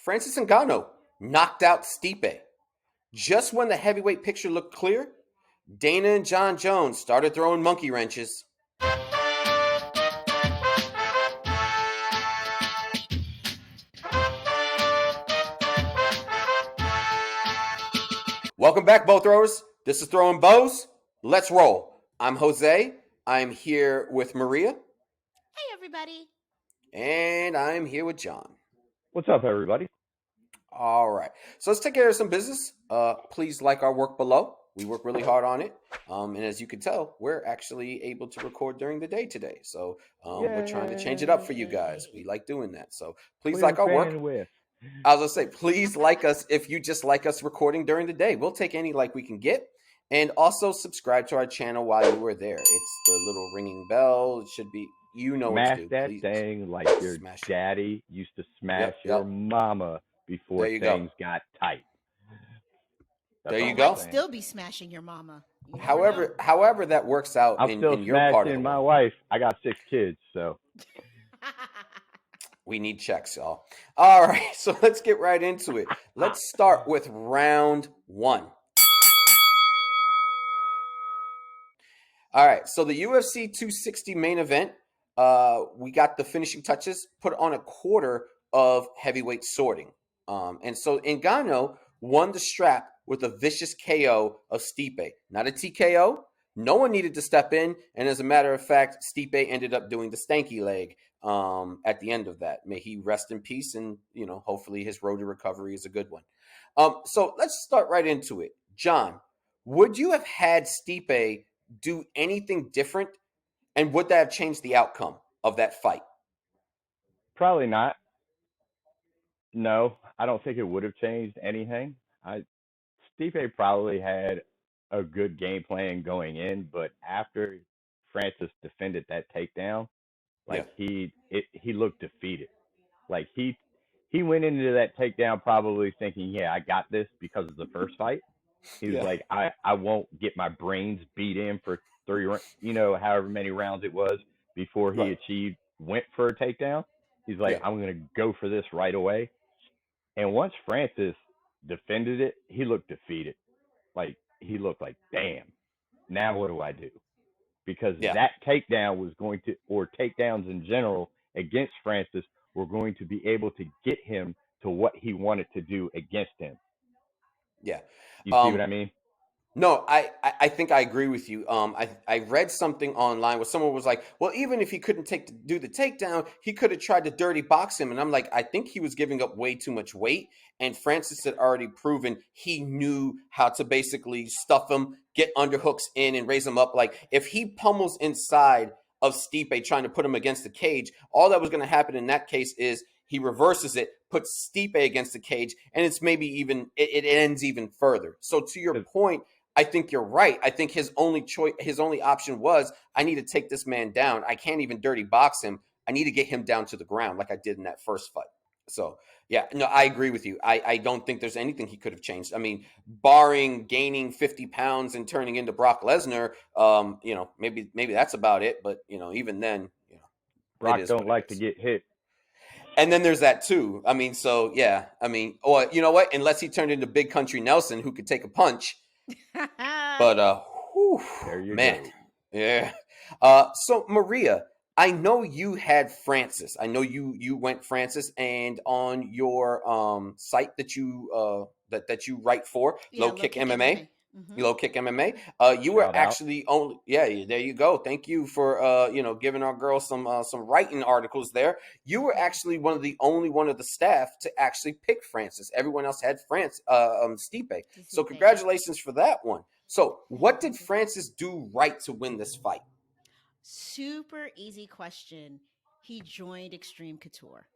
Francis Ngannou knocked out Stipe. Just when the heavyweight picture looked clear, Dana and Jon Jones started throwing monkey wrenches. Welcome back, bow throwers. This is Throwing Bows. Let's roll. I'm Jose. I'm here with Maria. Hey, everybody. And I'm here with John. What's up, everybody? All right. So let's take care of some business. Please like our work below. We work really hard on it. And as you can tell, we're actually able to record during the day today. So we're trying to change it up for you guys. We like doing that. So please like our work. I was going to say, please like us if you just like us recording during the day. We'll take any like we can get. And also subscribe to our channel while you were there. It's the little ringing bell. It should be, you know what to do. That Please thing like your daddy used to smash your mama before things got tight. There you go. Might still be smashing your mama. However that works out I'm in still your part of the my world. wife. I got 6 kids, so we need checks, y'all. All right, so let's get right into it. Let's start with round 1. All right, so the UFC 260 main event, we got the finishing touches put on a quarter of heavyweight sorting. And so Ngannou won the strap with a vicious KO of Stipe. Not a TKO. No one needed to step in. And as a matter of fact, Stipe ended up doing the stanky leg at the end of that. May he rest in peace. And, hopefully his road to recovery is a good one. So let's start right into it. John, would you have had Stipe do anything different? And would that have changed the outcome of that fight? Probably not. No, I don't think it would have changed anything. Stipe probably had a good game plan going in, but after Francis defended that takedown, he looked defeated. Like he went into that takedown probably thinking, yeah, I got this because of the first fight. He was like, I won't get my brains beat in for 3, however many rounds it was before he went for a takedown. He's like, I'm going to go for this right away. And once Francis defended it, he looked defeated. Like, he looked like, damn, now what do I do? Because that takedown was going to, or takedowns in general against Francis, were going to be able to get him to what he wanted to do against him. Yeah. You see what I mean? No, I think I agree with you. I read something online where someone was like, well, even if he couldn't do the takedown, he could have tried to dirty box him. And I'm like, I think he was giving up way too much weight. And Francis had already proven he knew how to basically stuff him, get underhooks in and raise him up. Like if he pummels inside of Stipe trying to put him against the cage, all that was going to happen in that case is he reverses it, puts Stipe against the cage, and it's maybe even, it ends even further. So to your point, I think you're right. I think his only option was, I need to take this man down. I can't even dirty box him. I need to get him down to the ground like I did in that first fight. So, yeah, no, I agree with you. I don't think there's anything he could have changed. I mean, barring gaining 50 pounds and turning into Brock Lesnar, maybe that's about it. But, even then, Brock don't like to get hit. And then there's that too. I mean, so yeah. I mean, or you know what? Unless he turned into Big Country Nelson, who could take a punch. But there you man, go. Yeah. So Maria, I know you had Francis. I know you went Francis, and on your site that you that you write for, Low Kick MMA. Low Kick MMA. You were actually only there you go. Thank you for giving our girls some writing articles there. You were actually one of the staff to actually pick Francis. Everyone else had Stipe. So congratulations for that one. So what did Francis do right to win this fight? Super easy question. He joined Extreme Couture.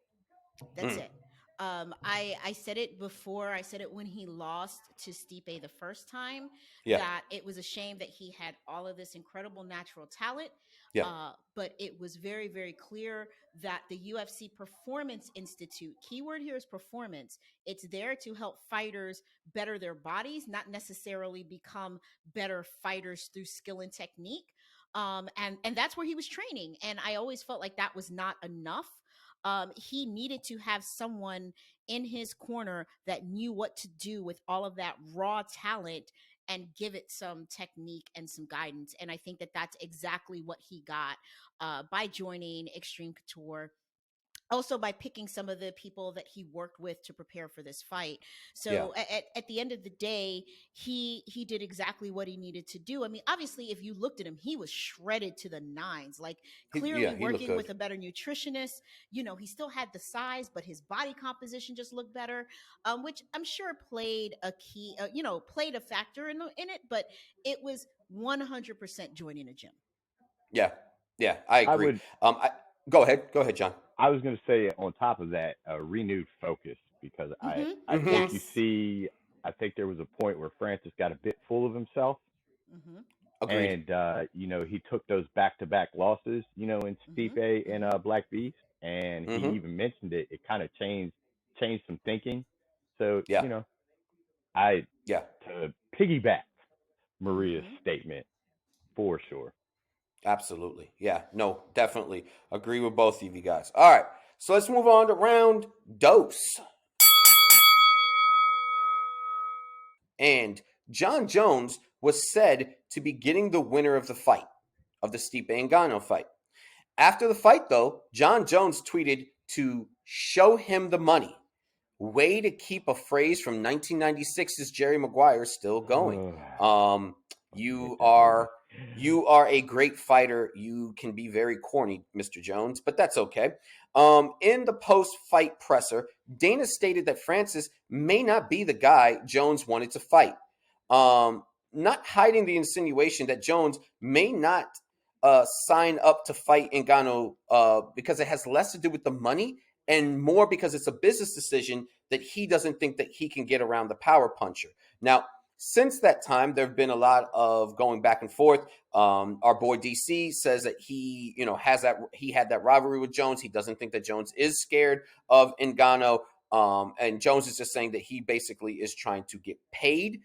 That's it. I said it before. I said it when he lost to Stipe the first time, that it was a shame that he had all of this incredible natural talent. But it was very, very clear that the UFC Performance Institute, keyword here is performance. It's there to help fighters better their bodies, not necessarily become better fighters through skill and technique. And that's where he was training. And I always felt like that was not enough. He needed to have someone in his corner that knew what to do with all of that raw talent and give it some technique and some guidance. And I think that that's exactly what he got by joining Extreme Couture, also by picking some of the people that he worked with to prepare for this fight. Yeah. So at the end of the day, he did exactly what he needed to do. I mean, obviously, if you looked at him, he was shredded to the nines, like clearly He looked working good. with a better nutritionist. He still had the size, but his body composition just looked better, which I'm sure played a key, played a factor in it, but it was 100% joining a gym. Yeah. Yeah, I I agree. would. I Go ahead. Go ahead, John. I was going to say on top of that, a renewed focus because Mm-hmm. I think Mhm. you Yes. see. I think there was a point where Francis got a bit full of himself, Mm-hmm. Agreed. and he took those back-to-back losses, in Mm-hmm. Stipe and Mm-hmm. Black Beast, and he Mhm. even mentioned it. It kind of changed some thinking. So Yeah. I Yeah. to piggyback Maria's Mm-hmm. statement for sure. Absolutely. Yeah. No, definitely agree with both of you guys. All right. So let's move on to round dose. And Jon Jones was said to be getting the winner of the fight, of the Stipe and Ngannou fight. After the fight, though, Jon Jones tweeted to show him the money. Way to keep a phrase from 1996's Jerry Maguire still going. Oh, Um, fucking hate you that movie. are you are a great fighter. You can be very corny, Mr. Jones, but that's okay. In the post-fight presser, Dana stated that Francis may not be the guy Jones wanted to fight. Not hiding the insinuation that Jones may not sign up to fight Ngannou because it has less to do with the money and more because it's a business decision that he doesn't think that he can get around the power puncher. Now, since that time, there have been a lot of going back and forth. Our boy DC says that he had that rivalry with Jones. He doesn't think that Jones is scared of Ngannou. And Jones is just saying that he basically is trying to get paid.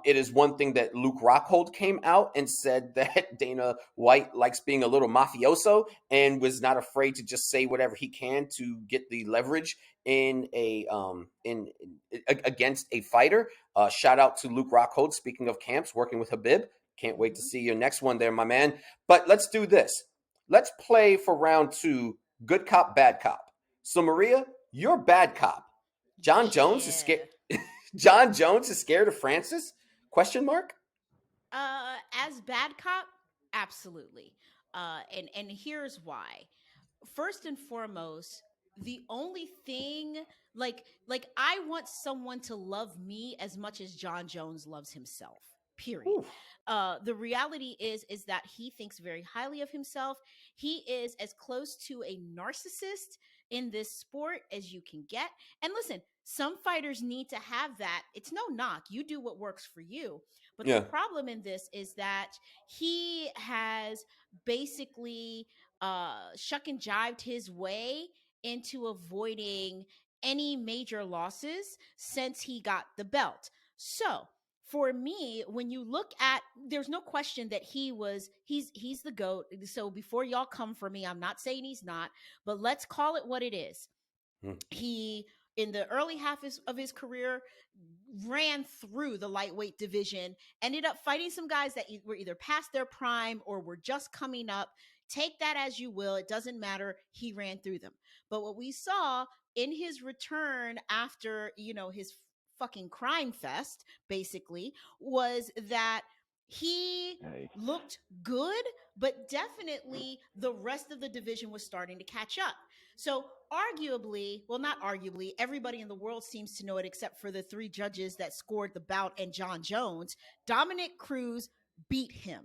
It is one thing that Luke Rockhold came out and said that Dana White likes being a little mafioso and was not afraid to just say whatever he can to get the leverage in against a fighter. Shout out to Luke Rockhold. Speaking of camps, working with Habib. Can't wait to Mm-hmm. see your next one there, my man. But let's do this. Let's play for round two. Good cop, bad cop. So Maria, you're bad cop. Jon Jones is scared. Yeah. Jon Jones is scared of Francis? Question mark. As bad cop, absolutely. And here's why. First and foremost, the only thing, I want someone to love me as much as Jon Jones loves himself. Period. Ooh, The reality is that he thinks very highly of himself. He is as close to a narcissist in this sport as you can get. And listen, some fighters need to have that. It's no knock. You do what works for you. But the yeah. problem in this is that he has basically shuck and jived his way into avoiding any major losses since he got the belt. So for me, when you look at, there's no question that he's the GOAT. So before y'all come for me, I'm not saying he's not, but let's call it what it is. Hmm. He, in the early half of his career, ran through the lightweight division, ended up fighting some guys that were either past their prime or were just coming up. Take that as you will, it doesn't matter. He ran through them. But what we saw in his return after, his fucking crime fest, basically, was that he Hey, looked good, but definitely the rest of the division was starting to catch up. So, arguably, well, not arguably, everybody in the world seems to know it except for the three judges that scored the bout and Jon Jones. Dominic Cruz beat him,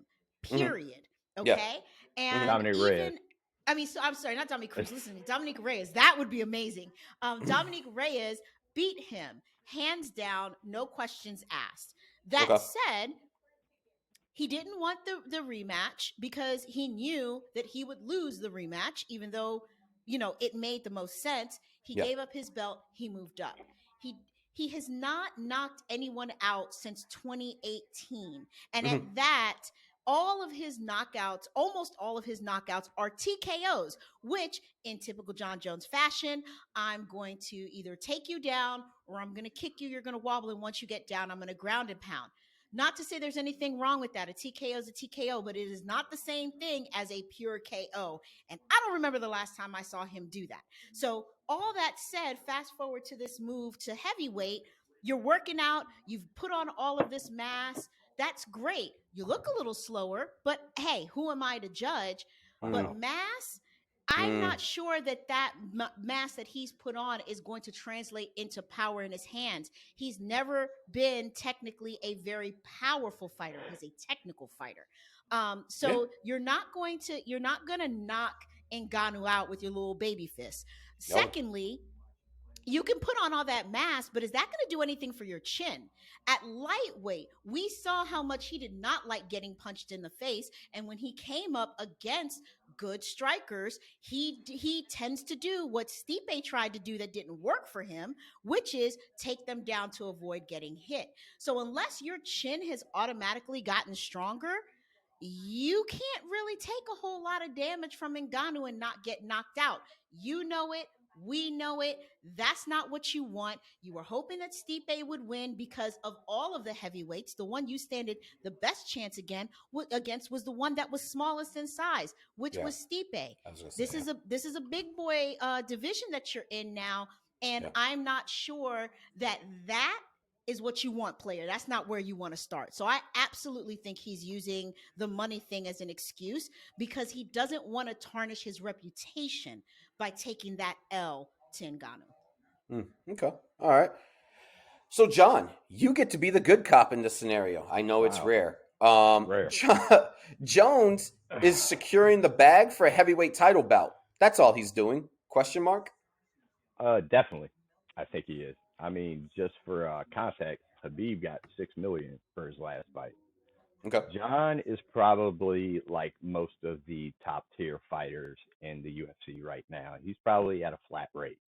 Hmm. period. Yeah. Okay. Hmm. And Dominic Reyes. even, I mean, so I'm sorry, not Dominic Cruz. Listen to me, Dominic Reyes. That would be amazing. Dominic Reyes beat him hands down, no questions asked. That Okay. said, he didn't want the rematch because he knew that he would lose the rematch, even though, it made the most sense. He Yeah. gave up his belt, he moved up. He has not knocked anyone out since 2018. And at Hmm. that, all of his knockouts, almost all of his knockouts are TKOs, which in typical Jon Jones fashion, I'm going to either take you down or I'm going to kick you. You're going to wobble. And once you get down, I'm going to ground and pound. Not to say there's anything wrong with that. A TKO is a TKO, but it is not the same thing as a pure KO. And I don't remember the last time I saw him do that. So all that said, fast forward to this move to heavyweight. You're working out. You've put on all of this mass. That's great. You look a little slower, but hey, who am I to judge? But mass, I'm not sure that mass that he's put on is going to translate into power in his hands. He's never been technically a very powerful fighter. He's a technical fighter. So you're not going to knock Ngannou out with your little baby fist. No. Secondly, you can put on all that mass, but is that going to do anything for your chin? At lightweight, we saw how much he did not like getting punched in the face. And when he came up against good strikers, he tends to do what Stipe tried to do that didn't work for him, which is take them down to avoid getting hit. So unless your chin has automatically gotten stronger, you can't really take a whole lot of damage from Ngannou and not get knocked out. You know it. We know it. That's not what you want. You were hoping that Stipe would win because of all of the heavyweights. The one you standed the best chance against was the one that was smallest in size, which was Stipe. This is a big boy division that you're in now, and I'm not sure that is what you want, player. That's not where you want to start. So I absolutely think he's using the money thing as an excuse because he doesn't want to tarnish his reputation by taking that L to Ngannou. Okay. All right. So, John, you get to be the good cop in this scenario. I know it's rare. Rare. Jones is securing the bag for a heavyweight title bout. That's all he's doing. Question mark? Definitely. I think he is. I mean, just for context, Habib got $6 million for his last fight. Okay. John is probably like most of the top tier fighters in the UFC right now. He's probably at a flat rate.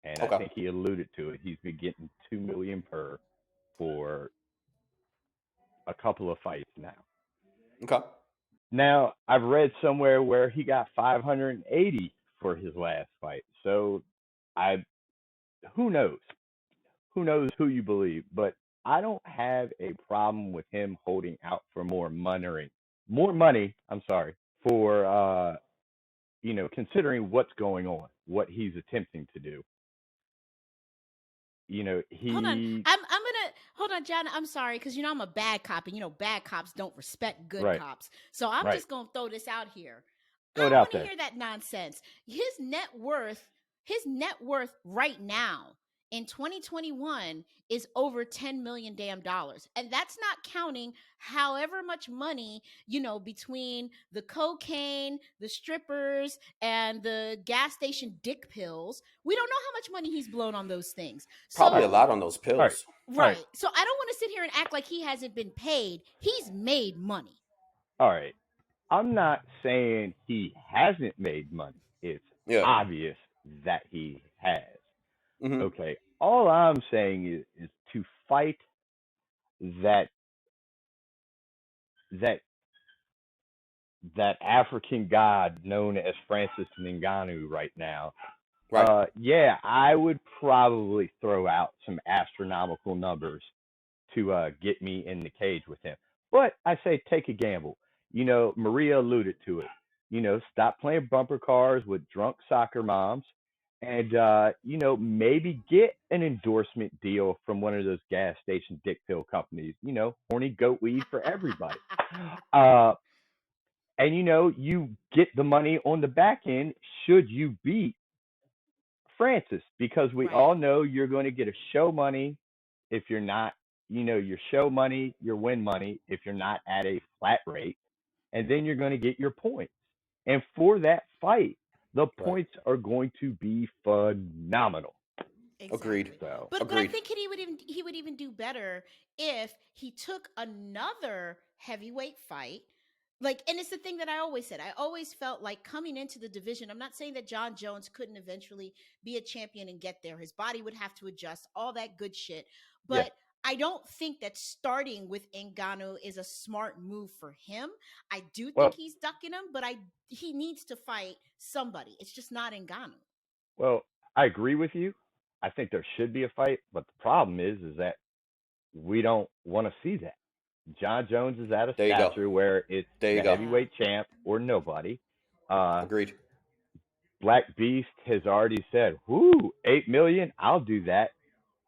And I think he alluded to it. He's been getting $2 million per for a couple of fights now. Okay. Now, I've read somewhere where he got 580 for his last fight. So who knows? Who knows who you believe, but I don't have a problem with him holding out for more money, I'm sorry, for considering what's going on, what he's attempting to do. Hold on. I'm gonna hold on, John. I'm sorry, because I'm a bad cop, and bad cops don't respect good cops. So I'm just gonna throw this out here. I don't want to hear that nonsense. His net worth right now in 2021 is over $10 million damn dollars. And that's not counting however much money, between the cocaine, the strippers, and the gas station dick pills. We don't know how much money he's blown on those things. Probably a lot on those pills. Right. So I don't want to sit here and act like he hasn't been paid. He's made money. All right. I'm not saying he hasn't made money. It's obvious that he has. Mm-hmm. Okay. All I'm saying is to fight that African god known as Francis Ngannou right now. Right. I would probably throw out some astronomical numbers to get me in the cage with him. But I say take a gamble. Maria alluded to it. Stop playing bumper cars with drunk soccer moms and, maybe get an endorsement deal from one of those gas station dick pill companies, horny goat weed for everybody. And, you get the money on the back end should you beat Francis, because we all know you're going to get a show money if you're not, your show money, your win money if you're not at a flat rate, and then you're going to get your points. And for that fight, the points are going to be phenomenal. Exactly. Agreed. So, but I think he would even do better if he took another heavyweight fight. And it's the thing that I always said. I always felt like coming into the division, I'm not saying that Jon Jones couldn't eventually be a champion and get there. His body would have to adjust, all that good shit. But I don't think that starting with Ngannou is a smart move for him. I do think Well, he's ducking him, but he needs to fight somebody. It's just not Ngannou. well, I agree with you. I think there should be a fight, but the problem is that we don't want to see that. Jon Jones is at a There you go. stature where it's There you the go. Yeah. heavyweight champ or nobody. Uh, Agreed. Black Beast has already said, "Whoo, 8 million, I'll do that."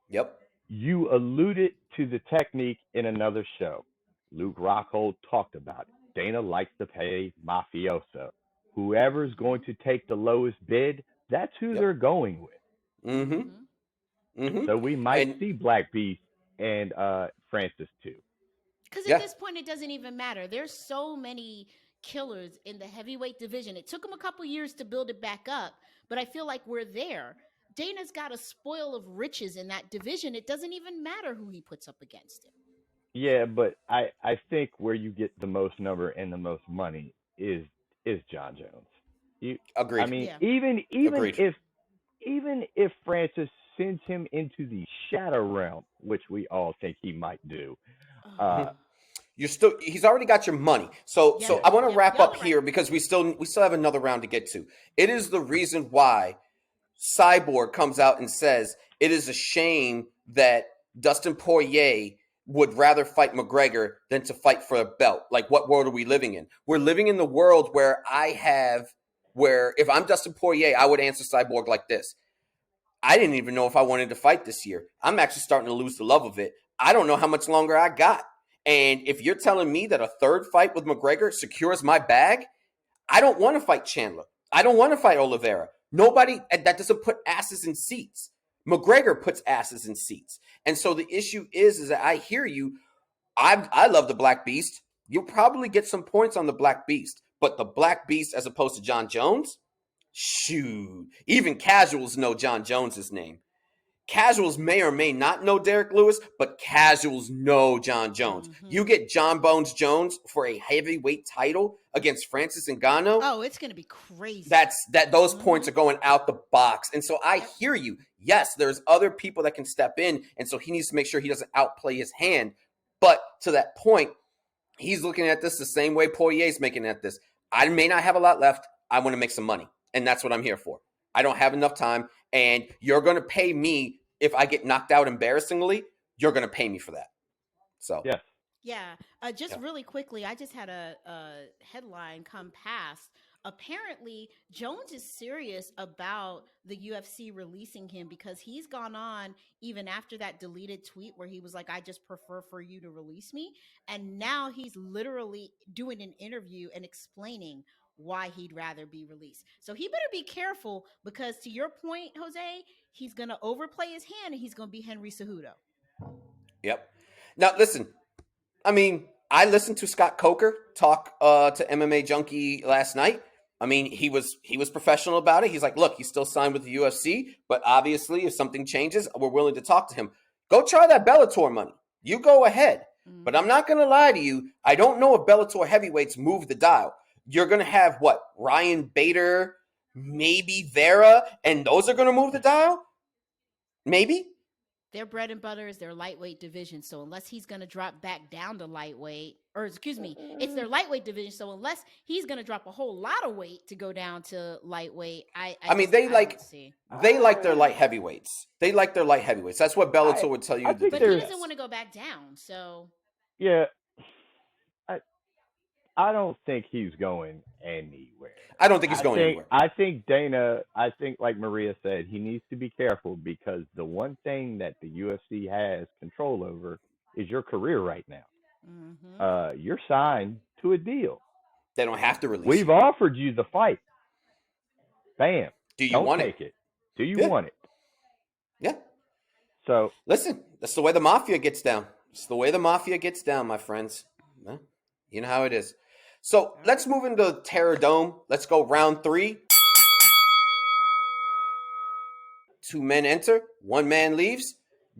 Yep. You alluded to the technique in another show. Luke Rockhold talked about it. Dana likes to pay mafioso. Whoever's going Mm-hmm. to take the lowest bid, that's who Yep. they're going with. Mm-hmm. Mm-hmm. Mm-hmm. So we might And see Black Beast and Francis too. Because at yeah, this point, it doesn't even matter. There's so many killers in the heavyweight division. It took him a couple years to build it back up, but I feel like we're there. Dana's got a spoil of riches in that division. It doesn't even matter who he puts up against him. Yeah, but I think where you get the most number and the most money is Jon Jones. You, I agreed. mean, Yeah. Agreed. even if Francis sends him into the shadow realm, which we all think he might do, Mm-hmm. uh, He's already got your money. So Yep. yeah, I want to Yep. wrap Y'all up are right. here because we still have another round to get to. It is the reason why Cyborg comes out and says it is a shame that Dustin Poirier would rather fight McGregor than to fight for a belt. Like, what world are we living in? We're living in the world where if I'm Dustin Poirier, I would answer Cyborg like this. I didn't even know if I wanted to fight this year. I'm actually starting to lose the love of it. I don't know how much longer I got. And if you're telling me that a third fight with McGregor secures my bag, I don't want to fight Chandler. I don't want to fight Oliveira. Nobody that doesn't put asses in seats. McGregor puts asses in seats. And so the issue is that I hear you. I love the Black Beast. You'll probably get some points on the Black Beast, but the Black Beast as opposed to Jon Jones, shoot. Even casuals know Jon Jones's name. Casuals may or may not know Derrick Lewis, but casuals know Jon Jones. Mm-hmm. You get John Bones Jones for a heavyweight title against Francis Ngannou, Oh, it's going to be crazy. those Mm-hmm. points are going out the box. And so I Yep. hear you. Yes, there's other people that can step in, and so he needs to make sure he doesn't outplay his hand. But to that point, he's looking at this the same way Poirier's making at this. I may not have a lot left. I want to make some money, and that's what I'm here for. I don't have enough time, and you're going to pay me if I get knocked out embarrassingly. You're going to pay me for that. So, yes, Yeah. Just yeah. really quickly, I just had a headline come past. Apparently, Jones is serious about the UFC releasing him because he's gone on even after that deleted tweet where he was like, I just prefer for you to release me. And now he's literally doing an interview and explaining why he'd rather be released. So he better be careful because, to your point, Jose, he's going to overplay his hand and he's going to be Henry Cejudo. Yep. Now, listen, I mean, I listened to Scott Coker talk to MMA Junkie last night. I mean, he was professional about it. He's like, look, he's still signed with the UFC, but obviously, if something changes, we're willing to talk to him. Go try that Bellator money. You go ahead. But I'm Mm-hmm. not going to lie to you. I don't know if Bellator heavyweights move the dial. You're going to have what? Ryan Bader, maybe Vera, and those are going to move the dial? Maybe? Their bread and butter is their lightweight division. So unless he's going to drop back down to lightweight, or excuse me, it's their lightweight division. So unless he's going to drop a whole lot of weight to go down to lightweight, I mean, I don't see. they like their uh, light heavyweights. They like their light heavyweights. That's what I Bellator would tell I you to think But he do there's doesn't want best. to go back down. So yeah. I I don't think he's going anywhere. I don't think he's going anywhere. I think like Maria said, he needs to be careful because the one thing that the UFC has control over is your career right now. mm-hmm. You're signed to a deal. They don't have to release We've you. offered you the fight. Bam. Do you Don't want it? take it. Do you Yeah, want it? yeah. So Listen, that's the way the mafia gets down. It's the way the mafia gets down, my friends. Well, you know how it is. So All let's right. move into Terror Dome. Let's go round 3. 2 men enter, 1 man leaves.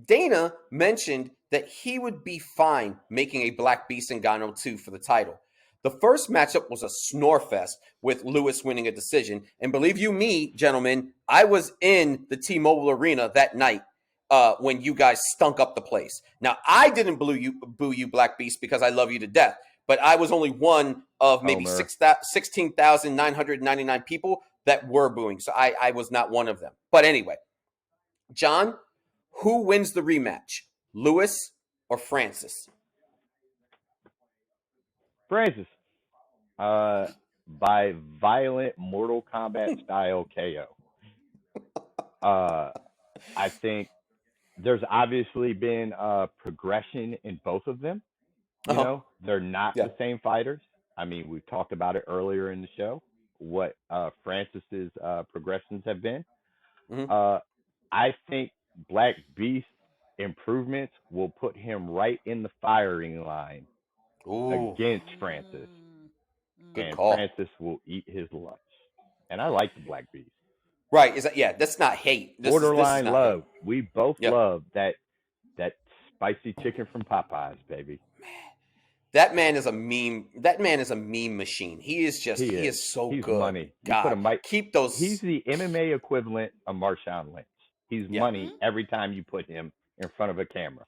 Dana mentioned that he would be fine making a Black Beast Ngannou 2 for the title. The first matchup was a snore fest with Lewis winning a decision. And believe you me, gentlemen, I was in the T-Mobile Arena that night. when you guys stunk up the place. Now, I didn't boo you, Black Beast, because I love you to death. But I was only one of maybe Homer. 16,999 people that were booing. So I was not one of them. But anyway, John, who wins the rematch, Lewis or Francis? Francis. By violent Mortal Kombat style KO. I think there's obviously been progression in both of them. You Uh-huh. know, they're not Yeah. the same fighters. I mean, we talked about it earlier in the show, what Francis's progressions have been. Mm-hmm. Uh, I think Black Beast improvements will put him right in the firing line Ooh, against Francis, Mm, good and mm. call. Francis will eat his lunch. And I like the Black Beast. Right? Is that yeah? That's not hate. This is Borderline not hate. love. We both Yep. love that spicy chicken from Popeyes, baby. That man is a meme. That man is a meme machine. He He is. is so He's good. money. You put God, him right. keep He's those. the MMA equivalent of Marshawn Lynch. He's Yeah, money Mhm. every time you put him in front of a camera.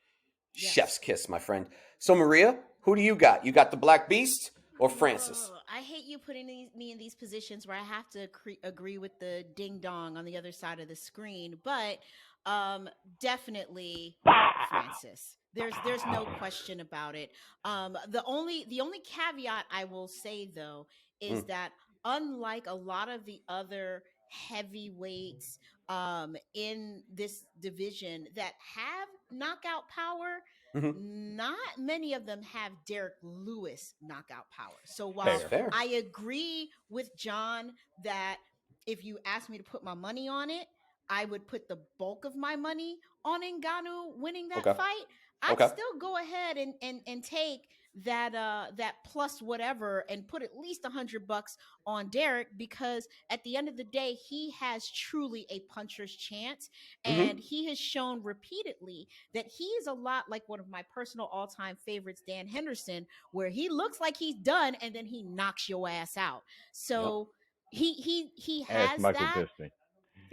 chef's Yes. kiss, my friend. So Maria, who do you got? You got the Black Beast or Francis? Oh, I hate you putting me in these positions where I have to agree with the ding dong on the other side of the screen, but um, definitely Francis. There's no question about it. The only caveat I will say though is Mm, that unlike a lot of the other heavyweights in this division that have knockout power, hmm not many of them have Derrick Lewis knockout power. So That's while Fair. fair. I agree with John that if you asked me to put my money on it, I would put the bulk of my money on Ngannou winning that Okay. fight. I'd Okay. still go ahead and take that plus whatever and put at least $100 on Derrick, because at the end of the day he has truly a puncher's chance, and hmm he has shown repeatedly that he is a lot like one of my personal all-time favorites, Dan Henderson, where he looks like he's done and then he knocks your ass out. Yep. So he Ask has Michael that. Bisping.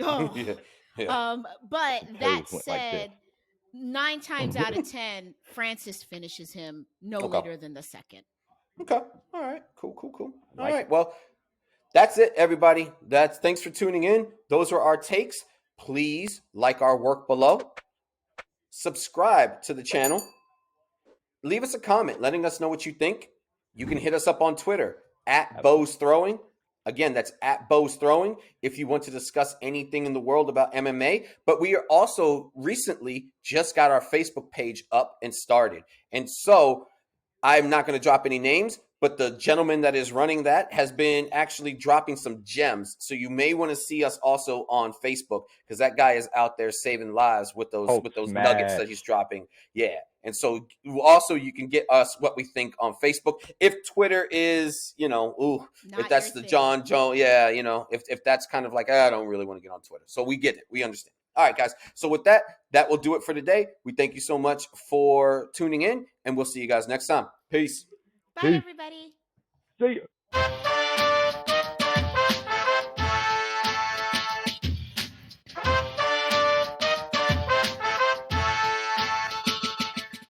Oh, yeah. Yeah. but The that tables went like this. said, 9 times out of 10, Francis finishes him no Okay. later than the second. Okay. All right. Cool. Cool. Cool. I All like right. it. Well, that's it, everybody. That's thanks for tuning in. Those are our takes. Please like our work below. Subscribe to the channel. Leave us a comment letting us know what you think. You can hit us up on Twitter at Absolutely. Bows Throwing. Again, that's at Bows Throwing if you want to discuss anything in the world about MMA. But we are also recently just got our Facebook page up and started. And so I'm not going to drop any names, but the gentleman that is running that has been actually dropping some gems. So you may want to see us also on Facebook, because that guy is out there saving lives Hulk with those nuggets smash. that he's dropping. Yeah. And so also you can get us what we think on Facebook. If Twitter is, if Not your that's the thing. Jon Jones, yeah, if that's kind of like, I don't really want to get on Twitter. So we get it. We understand. All right, guys. So with that, that will do it for today. We thank you so much for tuning in, and we'll see you guys next time. Peace. Bye, Peace. everybody. See ya.